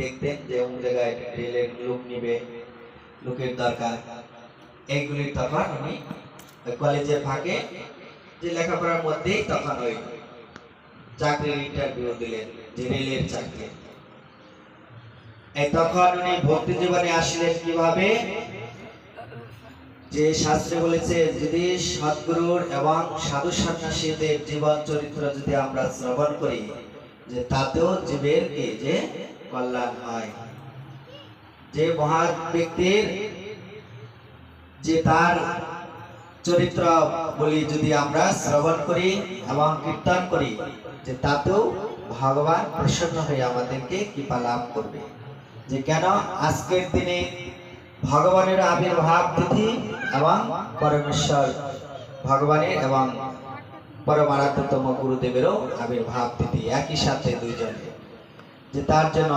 দেখতেন যে অমুক জায়গায় রেলের লোক নিবে, লোকের দরকার, এইগুলির তখন উনি কলেজের ফাঁকে যে লেখাপড়ার মধ্যেই তখন ওই চাকরির ইন্টারভিউ দিলেন, যে রেলের চাকরি। তখন উনি ভক্তি জীবনে আসলেন কিভাবে? যে শাস্ত্রে বলেছে যদি সদ্গুরুর এবং সাধু সন্ন্যাসীদের জীবন চরিত্র যদি আমরা শ্রবণ করি, যে তাতেও জীবের কি যে কল্যাণ হয়। যে মহান ব্যক্তির যে তার চরিত্র বলি যদি আমরা শ্রবণ করি এবং কীর্তন করি, যে তাতেও ভগবান প্রসন্ন হয়ে আমাদেরকে কৃপা লাভ করবে। যে কেন আজকের দিনে ভগবানের আবির্ভাব তিথি এবং পরমেশ্বর ভগবানের এবং পরমারাধ্যতম গুরুদেবেরও আবির্ভাব তিথি একই সাথে দুইজনে, যে তার জন্য